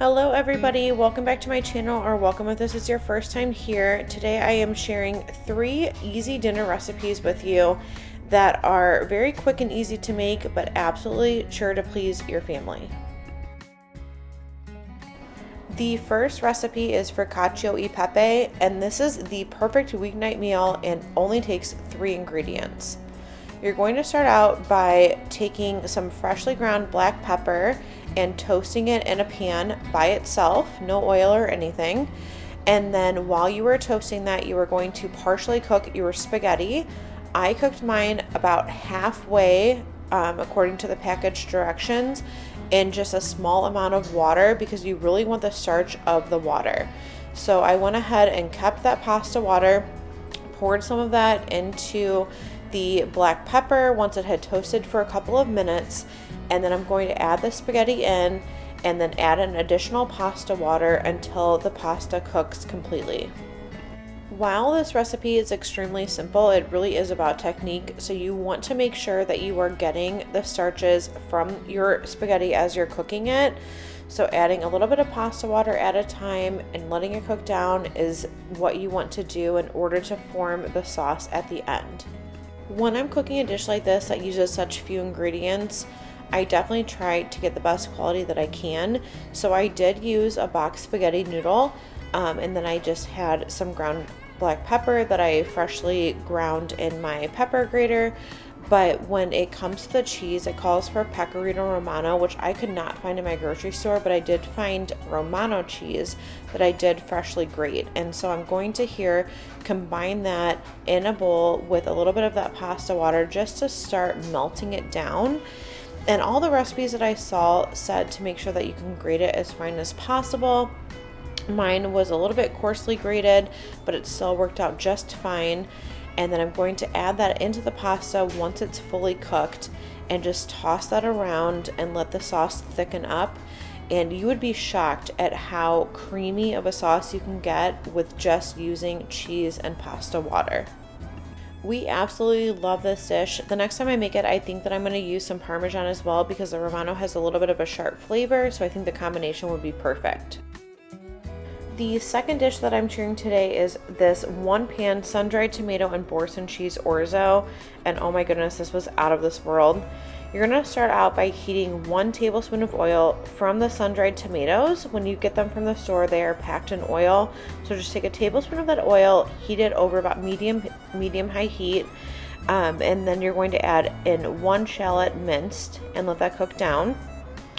Hello everybody, welcome back to my channel, or welcome if this is your first time here. Today I am sharing 3 easy dinner recipes with you that are very quick and easy to make, but absolutely sure to please your family. The first recipe is for Cacio y Pepe, and this is the perfect weeknight meal and only takes 3 ingredients. You're going to start out by taking some freshly ground black pepper and toasting it in a pan by itself, no oil or anything. And then while you were toasting that, you were going to partially cook your spaghetti. I cooked mine about halfway, according to the package directions, in just a small amount of water because you really want the starch of the water. So I went ahead and kept that pasta water, poured some of that into the black pepper once it had toasted for a couple of minutes, and then I'm going to add the spaghetti in and then add an additional pasta water until the pasta cooks completely. While this recipe is extremely simple, it really is about technique, so you want to make sure that you are getting the starches from your spaghetti as you're cooking it. So adding a little bit of pasta water at a time and letting it cook down is what you want to do in order to form the sauce at the end. When I'm cooking a dish like this that uses such few ingredients, I definitely try to get the best quality that I can. So I did use a box spaghetti noodle, and then I just had some ground black pepper that I freshly ground in my pepper grater. But when it comes to the cheese, it calls for Pecorino Romano, which I could not find in my grocery store, but I did find Romano cheese that I did freshly grate. And so I'm going to here combine that in a bowl with a little bit of that pasta water just to start melting it down. And all the recipes that I saw said to make sure that you can grate it as fine as possible. Mine was a little bit coarsely grated, but it still worked out just fine. And then I'm going to add that into the pasta once it's fully cooked and just toss that around and let the sauce thicken up. And you would be shocked at how creamy of a sauce you can get with just using cheese and pasta water. We absolutely love this dish. The next time I make it, I think that I'm going to use some Parmesan as well because the Romano has a little bit of a sharp flavor, so I think the combination would be perfect. The second dish that I'm sharing today is this one pan sun-dried tomato and Boursin cheese orzo, and oh my goodness, this was out of this world. You're going to start out by heating 1 tablespoon of oil from the sun-dried tomatoes. When you get them from the store, they are packed in oil. So just take a tablespoon of that oil, heat it over about medium-high heat, and then you're going to add in 1 shallot minced and let that cook down.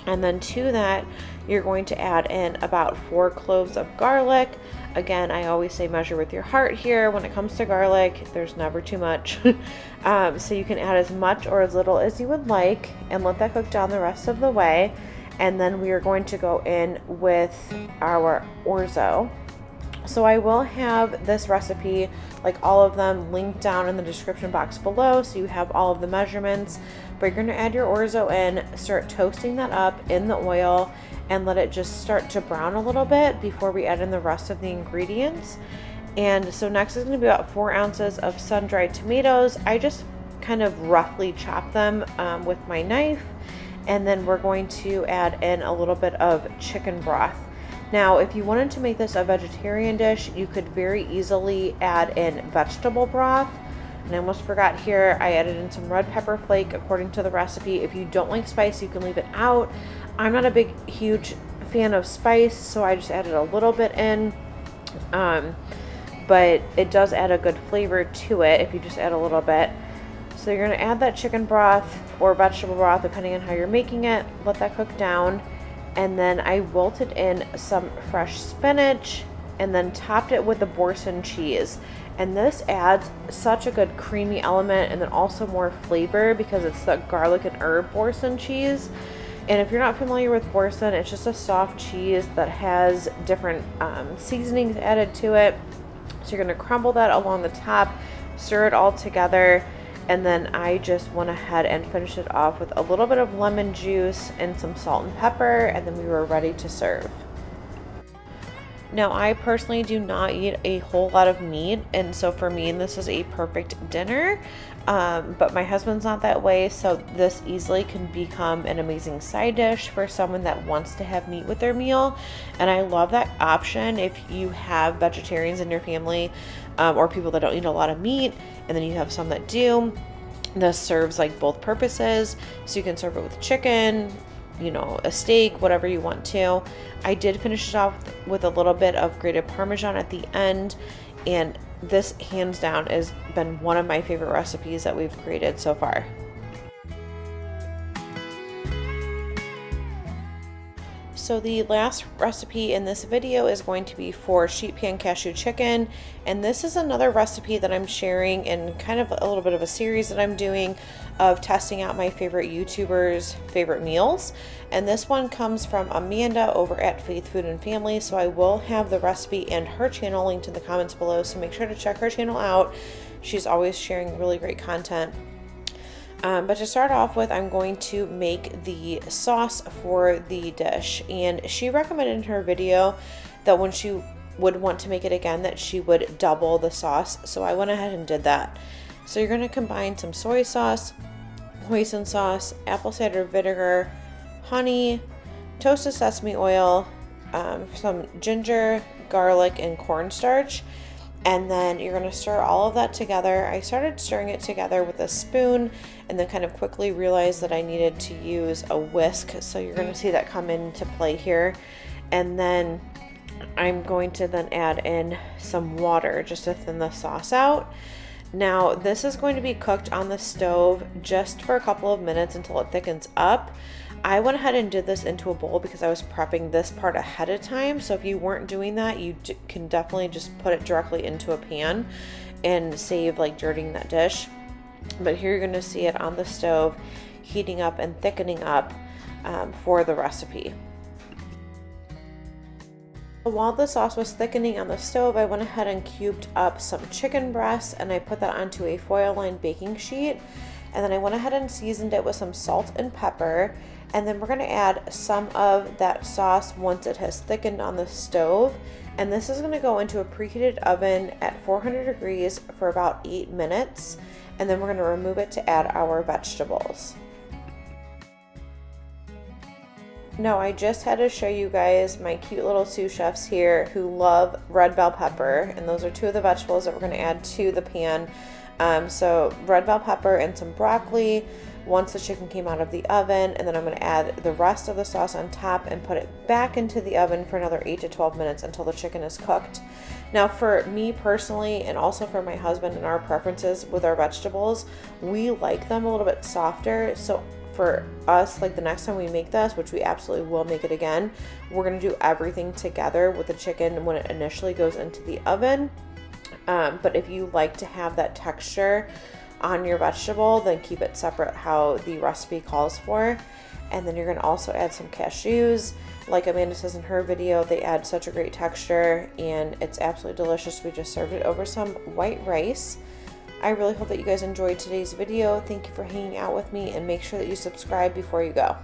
And then to that, you're going to add in about 4 cloves of garlic. Again, I always say measure with your heart here. When it comes to garlic, there's never too much. So you can add as much or as little as you would like and let that cook down the rest of the way. And then we are going to go in with our orzo. So I will have this recipe, like all of them, linked down in the description box below so you have all of the measurements. But you're going to add your orzo in, start toasting that up in the oil, and let it just start to brown a little bit before we add in the rest of the ingredients. And so next is going to be about 4 ounces of sun-dried tomatoes. I just kind of roughly chop them with my knife. And then we're going to add in a little bit of chicken broth. Now, if you wanted to make this a vegetarian dish, you could very easily add in vegetable broth. And I almost forgot here, I added in some red pepper flake according to the recipe. If you don't like spice, you can leave it out. I'm not a huge fan of spice, so I just added a little bit in. But it does add a good flavor to it if you just add a little bit. So you're going to add that chicken broth or vegetable broth, depending on how you're making it. Let that cook down. And then I wilted in some fresh spinach and then topped it with the Boursin cheese. And this adds such a good creamy element and then also more flavor because it's the garlic and herb Boursin cheese. And if you're not familiar with Boursin, it's just a soft cheese that has different seasonings added to it. So you're going to crumble that along the top, stir it all together, and then I just went ahead and finished it off with a little bit of lemon juice and some salt and pepper, and then we were ready to serve. Now, I personally do not eat a whole lot of meat, and so for me, this is a perfect dinner. But my husband's not that way, so this easily can become an amazing side dish for someone that wants to have meat with their meal. And I love that option if you have vegetarians in your family, or people that don't eat a lot of meat, and then you have some that do. This serves like both purposes, so you can serve it with chicken, a steak, whatever you want to. I did finish it off with a little bit of grated Parmesan at the end, and this hands down has been one of my favorite recipes that we've created so far. So the last recipe in this video is going to be for sheet pan cashew chicken, and this is another recipe that I'm sharing in kind of a little bit of a series that I'm doing of testing out my favorite YouTubers' favorite meals. And this one comes from Amanda over at Faith Food and Family, so I will have the recipe and her channel linked in the comments below, so make sure to check her channel out. She's always sharing really great content. But to start off with, I'm going to make the sauce for the dish, and she recommended in her video that when she would want to make it again, that she would double the sauce, so I went ahead and did that. So you're going to combine some soy sauce, hoisin sauce, apple cider vinegar, honey, toasted sesame oil, some ginger, garlic, and cornstarch. And then you're going to stir all of that together. I started stirring it together with a spoon and then kind of quickly realized that I needed to use a whisk. So you're going to see that come into play here. And then I'm going to then add in some water just to thin the sauce out. Now this is going to be cooked on the stove just for a couple of minutes until it thickens up. I went ahead and did this into a bowl because I was prepping this part ahead of time. So if you weren't doing that, you can definitely just put it directly into a pan and save like dirtying that dish. But here you're going to see it on the stove heating up and thickening up for the recipe. While the sauce was thickening on the stove, I went ahead and cubed up some chicken breasts and I put that onto a foil-lined baking sheet. And then I went ahead and seasoned it with some salt and pepper. And then we're going to add some of that sauce once it has thickened on the stove. And this is going to go into a preheated oven at 400 degrees for about 8 minutes. And then we're going to remove it to add our vegetables. Now I just had to show you guys my cute little sous chefs here who love red bell pepper. And those are two of the vegetables that we're going to add to the pan. So red bell pepper and some broccoli once the chicken came out of the oven, and then I'm going to add the rest of the sauce on top and put it back into the oven for another 8 to 12 minutes until the chicken is cooked. Now for me personally, and also for my husband and our preferences with our vegetables, we like them a little bit softer. So for us, like the next time we make this, which we absolutely will make it again, we're going to do everything together with the chicken when it initially goes into the oven. But if you like to have that texture on your vegetable, then keep it separate how the recipe calls for. And then you're going to also add some cashews. Like Amanda says in her video, they add such a great texture and it's absolutely delicious. We just served it over some white rice. I really hope that you guys enjoyed today's video. Thank you for hanging out with me, and make sure that you subscribe before you go.